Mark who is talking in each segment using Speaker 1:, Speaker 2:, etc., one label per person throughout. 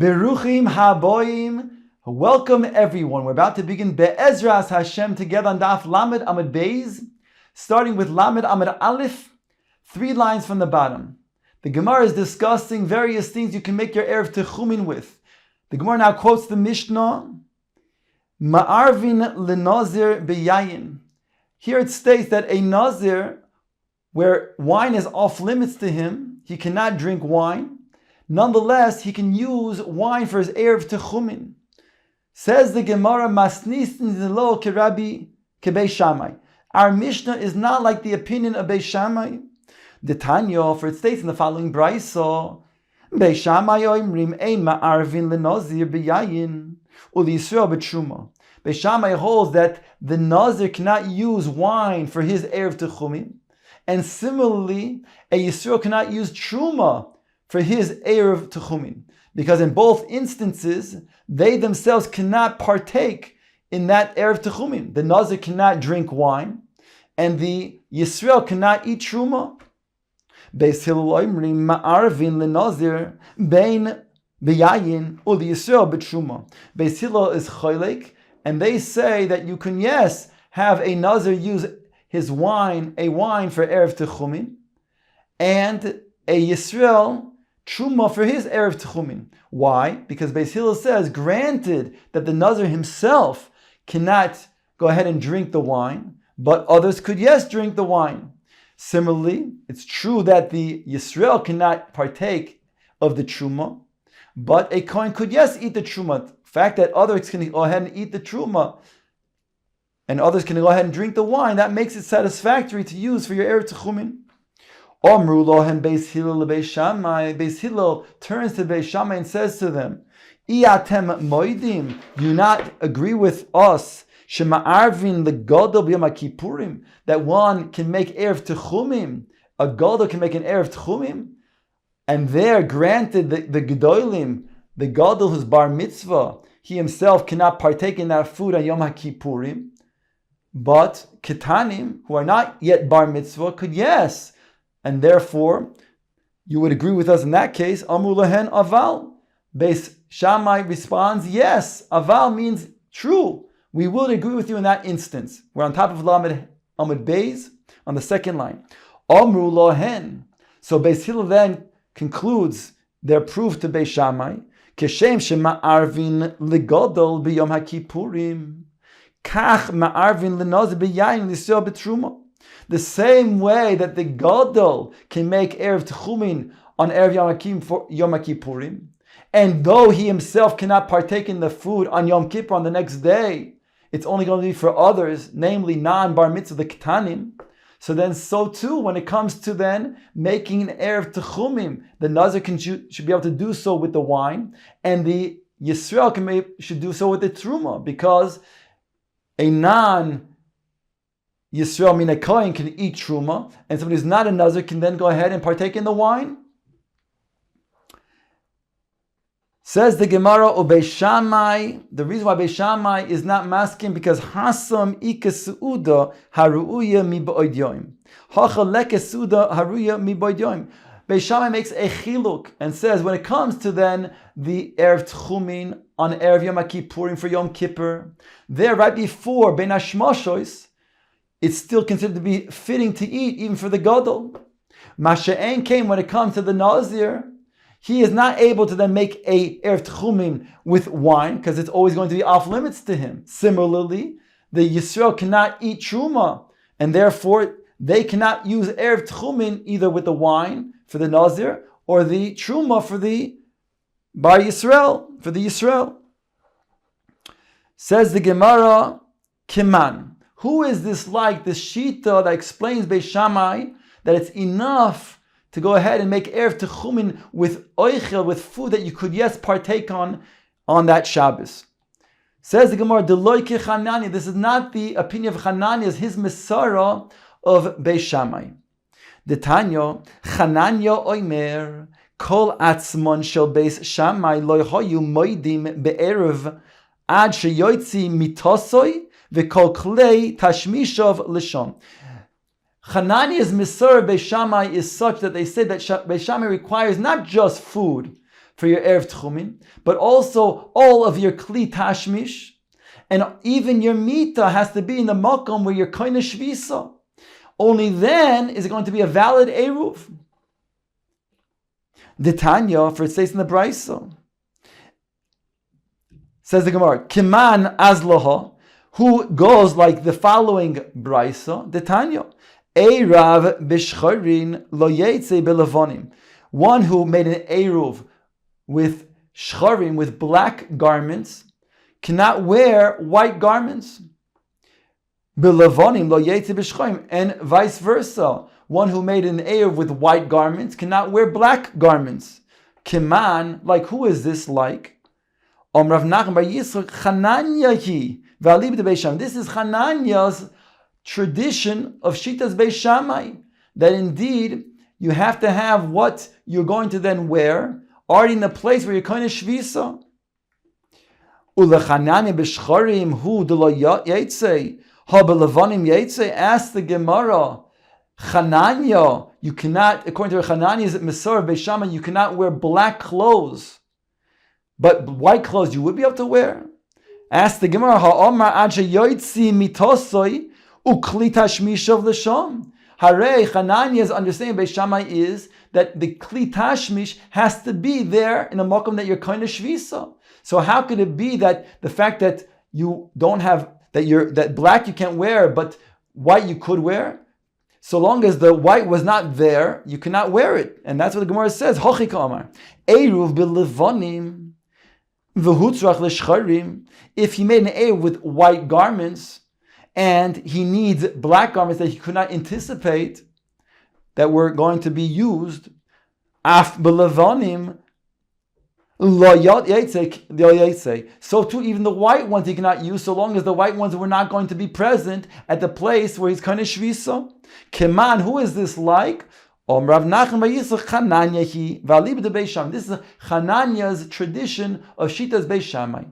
Speaker 1: Beruchim haboim. Welcome everyone. We're about to begin Be'ezras Hashem together on Daf Lamed Amud Beis, starting with Lamed Amud Aleph, 3 lines from the bottom. The Gemara is discussing various things you can make your Erev Techumin with. The Gemara now quotes the Mishnah, Ma'arvin lenazir beyayin. Here it states that a nazir, where wine is off limits to him, he cannot drink wine. Nonetheless, he can use wine for his Erev Techumin. Says the Gemara, Masnistin zelo kerabi kebei Shammai. Our Mishnah is not like the opinion of Bei Shammai. The Tanya, for it states in the following brayso, Bei Shammai oimrim ein ma'arvin lenazir beyayin uli Yisrael b'truma. Bei Shammai holds that the nazir cannot use wine for his Erev Techumin, and similarly, a Yisrael cannot use truma for his Erev Techumin, because in both instances, they themselves cannot partake in that Erev Techumin. The Nazir cannot drink wine, and the Yisrael cannot eat Truma. Beis Hillel oimrim ma'arvin lenazir bein beyayin uli Yisrael b'truma. Beis Hillel is choylek, and they say that you can, yes, have a Nazir use his wine, a wine for Erev Techumin, and a Yisrael Truma for his Erev Techumin. Why? Because Beis Hillel says, granted that the Nazir himself cannot go ahead and drink the wine, but others could, yes, drink the wine. Similarly, it's true that the Yisrael cannot partake of the Truma, but a Kohen could, yes, eat the Truma. The fact that others can go ahead and eat the Truma, and others can go ahead and drink the wine, that makes it satisfactory to use for your Erev Techumin. Omru lohem Beis Hillel leBeis Shammai. Beis Hillel turns to Beis Shammai and says to them, Iatem moidim, do you not agree with us, shema'arvin legadol b'yom HaKippurim, that one can make Erev Techumim, a gadol can make an Erev Techumim, and there, granted, the gedolim, the gadol who's bar mitzvah, he himself cannot partake in that food on Yom HaKippurim, but ketanim, who are not yet bar mitzvah, could, yes. And therefore, you would agree with us in that case, Amru lehen aval. Beis Shammai responds, yes, aval means true. We would agree with you in that instance. We're on top of Lamed Amud Beis, on the second line. Amru lohen. So Beis Hillel then concludes their proof to Beis Shammai, Keshem shema'arvin legadol b'yom HaKippurim, kach ma'arvin lenazir beyayin l'Yisrael b'truma. The same way that the Gadol can make Erev Techumin on Erev Yom Kippurim, and though he himself cannot partake in the food on Yom Kippur on the next day, it's only going to be for others, namely non-Bar Mitzvah, the Ketanim. So then, so too, when it comes to then making an Erev Techumim, the Nazir should be able to do so with the wine, and the Yisrael should do so with the Truma, because a Yisrael min Kohen can eat Truma, and somebody who's not a Nazir can then go ahead and partake in the wine. Says the Gemara, O Beis Shammai, the reason why Beis Shammai is not masking, because Hasam ike su'uda haru'uya mi ba'od yoim. Hacha leke su'uda haru'uya mi ba'od yoim. Beis Shammai makes a chiluk and says, when it comes to then the Erev Techumin on Erev Yom Kippurim for Yom Kippur, there right before Ben Hashmashos, it's still considered to be fitting to eat, even for the Gadol. Masha'en came when it comes to the Nazir, he is not able to then make a Erev Techumim with wine, because it's always going to be off limits to him. Similarly, the Yisrael cannot eat Truma, and therefore they cannot use Erev Techumin either with the wine for the Nazir, or the Truma for the Bar Yisrael, for the Yisrael. Says the Gemara, Kiman. Who is this like, this Shita that explains Beis Shammai that it's enough to go ahead and make Erev Techumin with oichel, with food that you could, yes, partake on that Shabbos? Says the Gemara, Deloy ke Chananya. This is not the opinion of Chananya, it's his Mesara of Beis Shammai. The Tanya, Chananya oimer, kol atzmon shel Beis Shammai lo hoyu moidim be'erev ad sheyoitzi mitosoi v'kol klei tashmishov lishon. Hananiah's Misor Beis Shammai is such that they say that Beis Shammai requires not just food for your Erev Tchumin, but also all of your Kli Tashmish, and even your Mita has to be in the Makom where you're Koine Shvisa. Only then is it going to be a valid Eruv. The Tanya, for it states in the Brisa, says the Gemara, Kiman Azlaha, who goes like the following Brisa, the Tanya, Eirav b'shcharin lo yetze b'levonim. One who made an Eruv with shcharim, with black garments, cannot wear white garments. B'levonim lo yetze b'shcharim, and vice versa. One who made an Eruv with white garments cannot wear black garments. Kiman, like who is this like? Rav Nachman bar Yitzchak Chananyahi v'alib de Beis Shammai. This is Chananya's tradition of Shitas Beis Shammai, that indeed you have to have what you're going to then wear already in the place where you're kind of shvisa. Ulechananya b'shcharim hu de lo yetze ha b'levanim yetze. Ask the Gemara, Chananya, you cannot, according to Chananya's Mesor Beis Shammai, you cannot wear black clothes, but white clothes you would be able to wear. Ask the Gemara, ha'omar ad sheyoytzi mitosoi ukli tashmishav l'sham. Harei, Chananya's understanding Beis Shammai is that the kli tashmish has to be there in a makom that you're kind of shvisa. So how could it be that the fact that you don't have, that black you can't wear, but white you could wear? So long as the white was not there, you cannot wear it. And that's what the Gemara says. Hochi ka'amar. Eruv b'levanim v'hutzrach l'shcharim. If he made an Eruv with white garments, and he needs black garments that he could not anticipate that were going to be used, af b'levanim lo yetze. So too, even the white ones he cannot use, so long as the white ones were not going to be present at the place where he's kind of shvisa. Keman, who is this like? Rav Nachman bar Yitzchak Chananyahi v'alib de Beis Shammai. This is Chananya's tradition of Shitas Beis Shammai.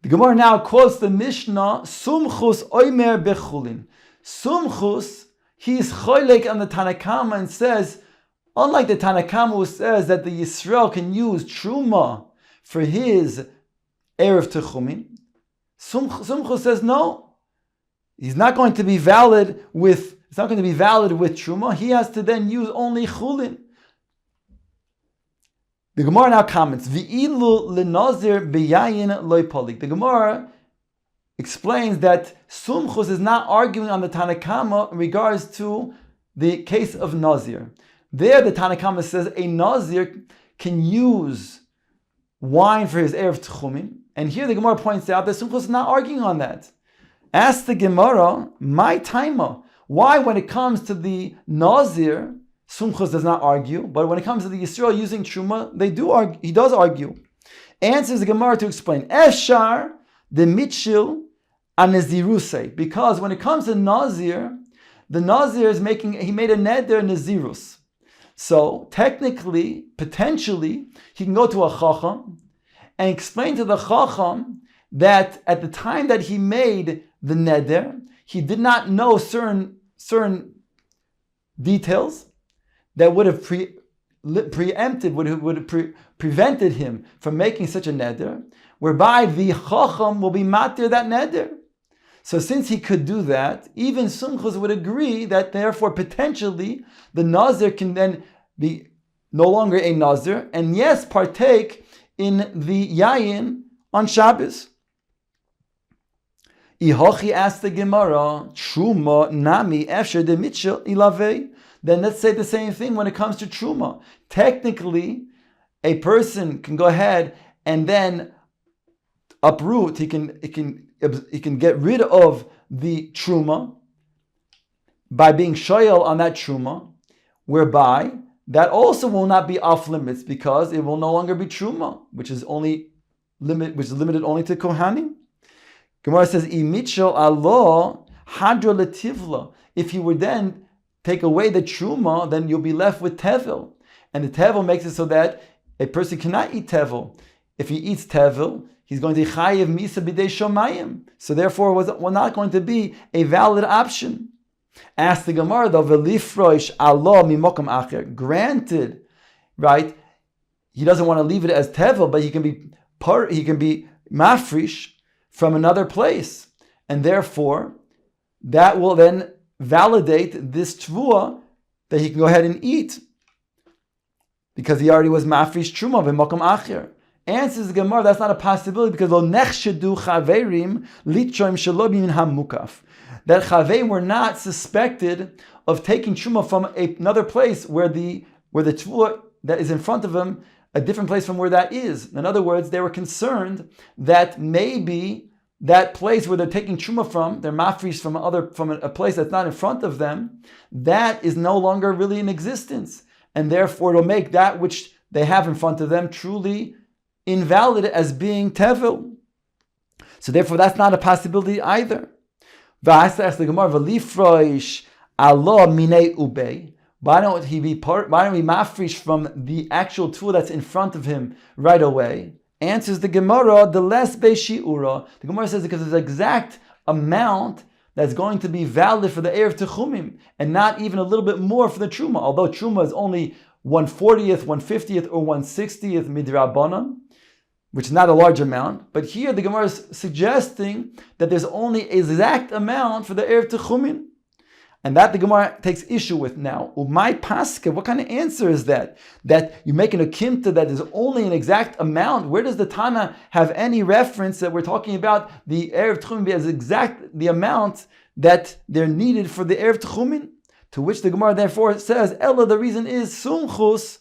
Speaker 1: The Gemara now quotes the Mishnah, Sumchus oimer bechulin. Sumchus, he is choylek on the Tanakama and says, unlike the Tanakama who says that the Yisrael can use Truma for his Erev Techumin, Sumchus says no. He's not going to be valid with Truma. He has to then use only Chulin. The Gemara now comments, V'ilu lenazir beyayin loy polik. The Gemara explains that Sumchus is not arguing on the Tanakama in regards to the case of Nazir. There the Tanakama says a Nazir can use wine for his Erev Tchumin. And here the Gemara points out that Sumchus is not arguing on that. Ask the Gemara, my taima, why when it comes to the Nazir, Sumchus does not argue, but when it comes to the Yisrael using Truma, they do argue. He does argue. Answers the Gemara to explain. Efshar the Mitchil Aneziruse, because when it comes to Nazir, the Nazir is he made a neder Nazirus. So technically, potentially, he can go to a Chacham and explain to the Chacham that at the time that he made the neder, he did not know certain details that would have prevented him from making such a neder, whereby the Chacham will be matir that neder. So since he could do that, even Sumchus would agree that therefore potentially the Nazir can then be no longer a Nazir, and yes, partake in the Yayin on Shabbos. Ihochi asked the Gemara, Truma nami efsher de mitchel ilavei. Then let's say the same thing when it comes to Truma. Technically, a person can go ahead and then uproot. He can get rid of the Truma by being shoyel on that Truma, whereby that also will not be off limits because it will no longer be Truma, which is limited only to Kohanim. Gemara says, "Imichel Allah hadra letivla." If you would then take away the truma, then you'll be left with tevel, and the tevel makes it so that a person cannot eat tevel. If he eats tevel, he's going to chayev misa b'dei shomayim. So therefore, it was not going to be a valid option. Ask the Gemara though, "Velifroish Allah mimokam acher." Granted right? He doesn't want to leave it as tevel, but he can be mafrish from another place, and therefore that will then validate this tvua that he can go ahead and eat because he already was mafrish truma v'makom acher. Answers the Gemara, that's not a possibility because lo nechshedu chaverim litroim shelo b'min hamukaf. That chaverim were not suspected of taking truma from another place where the tvua that is in front of him, a different place from where that is. In other words, they were concerned that maybe that place where they're taking truma from, they're mafrish from a place that's not in front of them, that is no longer really in existence, and therefore it'll make that which they have in front of them truly invalid as being tevel. So therefore that's not a possibility either. Why don't we mafrish from the actual tool that's in front of him right away? Answers the Gemara, the less beishiura. The Gemara says because there's an exact amount that's going to be valid for the Erev Techumim, and not even a little bit more for the Truma. Although Truma is only 1/40th, 1/50th, or 1/60th midrabanan, which is not a large amount. But here the Gemara is suggesting that there's only an exact amount for the Erev Techumim. And that the Gemara takes issue with now. Umay paska, what kind of answer is that? That you make an akimta that is only an exact amount. Where does the Tana have any reference that we're talking about the Erev Tchumin as exact the amount that they're needed for the Erev Tchumin? To which the Gemara therefore says, Ella, the reason is sumchus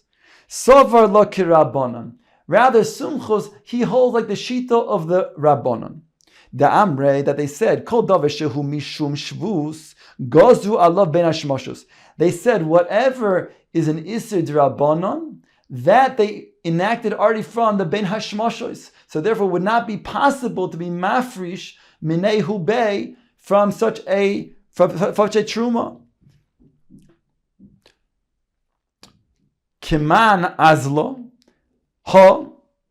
Speaker 1: savar lo kirabanan. Rather, sumchus, he holds like the shita of the rabbanon. The amre, that they said, kol davar shehu mishum shvus, gozu alav ben hashmoshus. They said whatever is an iser d'rabbanon, that they enacted already from the ben hashmoshos. So therefore, it would not be possible to be mafrish minei hubei from such a truma. Kiman azlo ha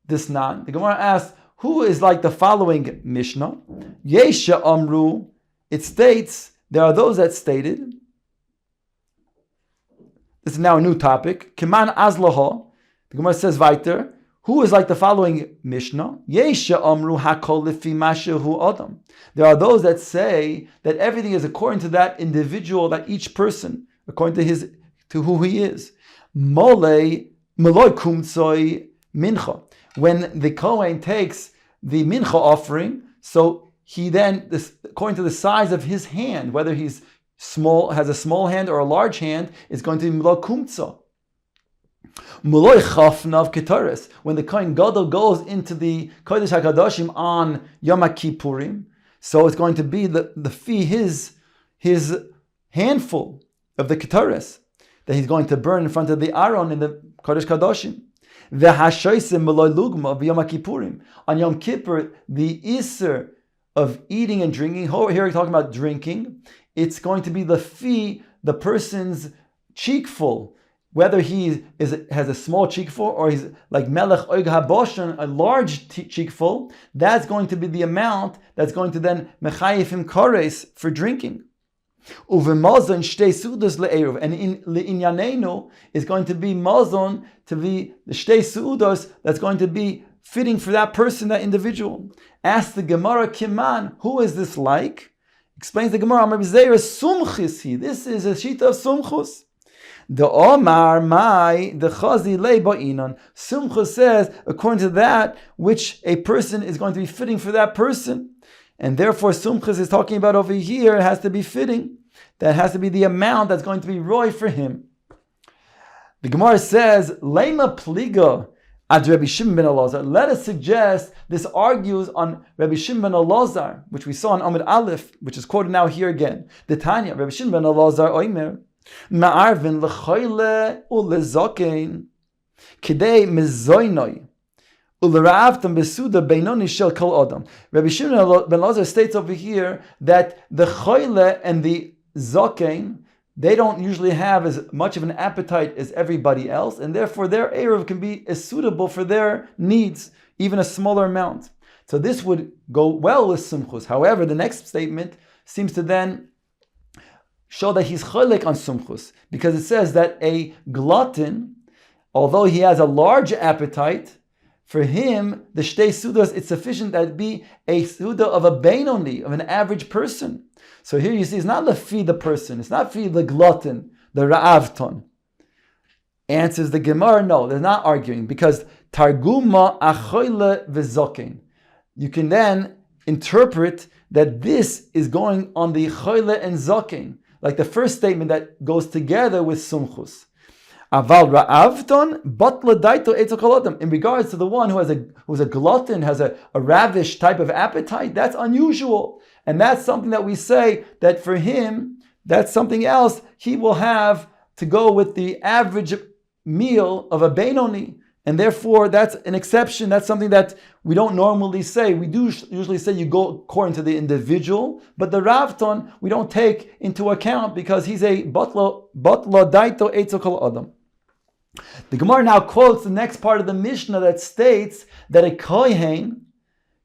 Speaker 1: disnan. The Gemara asks, who is like the following Mishnah? Yesha amru. It states, there are those that stated, this is now a new topic, Kiman azlaha. The Gemara says weiter, who is like the following Mishnah? Yesha amru hakol lefi mashehu adam. There are those that say that everything is according to that individual, that each person, according to who he is. Molei meloi kumtsoi mincha. When the Kohen takes the mincha offering, so he then, according to the size of his hand, whether he's small, has a small hand or a large hand, is going to be milo kumtza. Muloi chafnav ketaris. When the Kohen Gadol goes into the Kodesh HaKadoshim on Yom Kippurim, so it's going to be the fee, his handful of the ketaris that he's going to burn in front of the Aron in the Kodesh Kadoshim. On Yom Kippur, the Isser of eating and drinking, here we're talking about drinking, it's going to be the fee, the person's cheekful, whether he has a small cheekful or he's like Melech Oig HaBoshen, a large cheekful, that's going to be the amount that's going to then mechayif him kores for drinking. Uvemazon shtei sudas le'eruv, and in le'inyanenu is going to be mazon, to be the shtei sudas that's going to be fitting for that person, that individual. Ask the Gemara Kiman, who is this like? Explains the Gemara, Amar B'zeir sumchis he. This is a shita of sumchus. The Omar Mai the Chazi Le Ba'inan. Sumchus says according to that which a person is going to be fitting for that person. And therefore, Sumchus is talking about over here, it has to be fitting. That has to be the amount that's going to be roy for him. The Gemara says, Lema Pliga ad Rabbi Shimon ben Elazar. Let us suggest this argues on Rabbi Shimon ben Elazar, which we saw in Amud Aleph, which is quoted now here again. The Tanya, Rabbi Shimon ben Elazar, Oimer, Ma'arvin lechoyle ulezokein, kidei mezoinoi. Rabbi Shimon ben Elazar states over here that the choyle and the zokein, they don't usually have as much of an appetite as everybody else, and therefore their eruv can be as suitable for their needs, even a smaller amount. So this would go well with sumchus. However, the next statement seems to then show that he's cholek on sumchus, because it says that a glutton, although he has a large appetite, for him, the Shtei Sudas, it's sufficient that it be a Suda of a Beinoni, of an average person. So here you see, it's not lefi the person, it's not fi the glutton, the Ra'avton. Answers the Gemara, no, they're not arguing, because Targuma achoyle v'zokin. You can then interpret that this is going on the choyle and zokin, like the first statement that goes together with sumchus. Aval ra'avton batla daito etzokolodam. In regards to the one who's a glutton, has a ravish type of appetite, that's unusual. And that's something that we say that for him, that's something else he will have to go with the average meal of a Beinoni. And therefore, that's an exception. That's something that we don't normally say. We do usually say you go according to the individual, but the Ravton we don't take into account because he's a batla daito etzokol adam. The Gemara now quotes the next part of the Mishnah that states that a kohen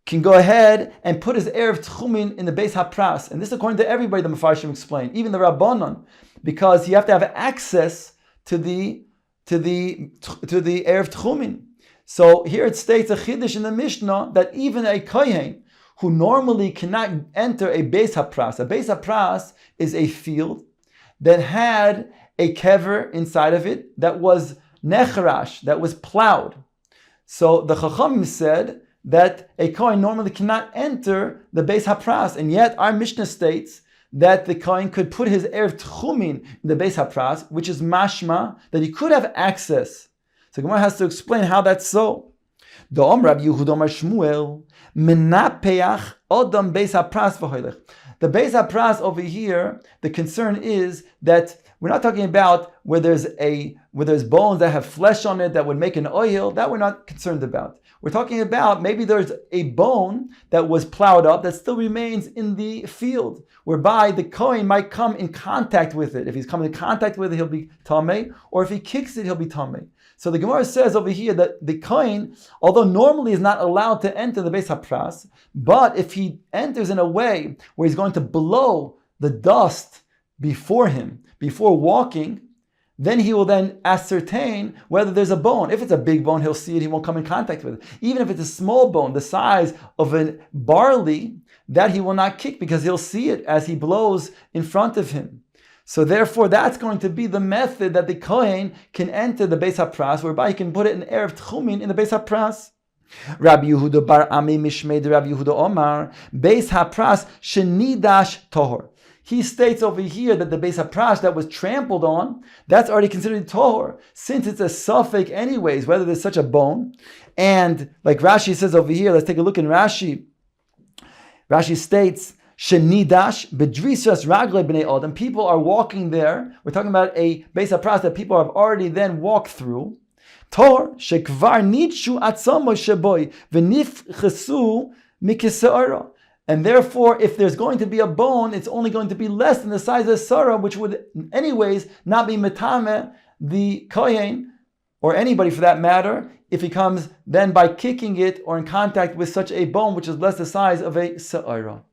Speaker 1: can go ahead and put his erev tchumin in the Beis Hapras, and this according to everybody the Mefarshim explain, even the Rabbanon, because you have to have access to the erev tchumin. So here it states a chiddush in the Mishnah that even a kohen who normally cannot enter a Beis Hapras. A Beis Hapras is a field that had a kever inside of it that was necharash, that was plowed. So the Chachamim said that a kohen normally cannot enter the Beis Hapras, and yet our Mishnah states that the kohen could put his erev tchumin in the Beis Hapras, which is mashma, that he could have access. So Gemara has to explain how that's so. The Rav Yehuda Amar Shmuel menapeach odam Beis Hapras v'hoylech. The Beis Hapras over here, the concern is that we're not talking about where there's bones that have flesh on it that would make an oil. That we're not concerned about. We're talking about maybe there's a bone that was plowed up that still remains in the field, whereby the kohen might come in contact with it. If he's coming in contact with it, he'll be tamei, or if he kicks it, he'll be tamei. So the Gemara says over here that the kohen, although normally is not allowed to enter the Beis Hapras, but if he enters in a way where he's going to blow the dust before him, before walking, then he will then ascertain whether there's a bone. If it's a big bone, he'll see it, he won't come in contact with it. Even if it's a small bone, the size of a barley, that he will not kick because he'll see it as he blows in front of him. So therefore, that's going to be the method that the kohen can enter the Beis Hapras, whereby he can put it in erev tchumin in the Beis Hapras. Rabbi Yehuda bar Ami Mishmei de Rabbi Yehuda Omar, Beis Hapras shenidash tohor. He states over here that the Beis Hapras that was trampled on, that's already considered tohor, since it's a suffix anyways, whether there's such a bone. And like Rashi says over here, let's take a look in Rashi. Rashi states, Shenidash bedrisas ragle b'nei adam. People are walking there. We're talking about a Beis Hapras that people have already then walked through. Tor shekvar nitshu atzamo sheboy v'nifchesu mikisa'ara. And therefore, if there's going to be a bone, it's only going to be less than the size of Sarah, which would anyways not be metame the kohen, or anybody for that matter, if he comes then by kicking it or in contact with such a bone, which is less the size of a Sa'ara.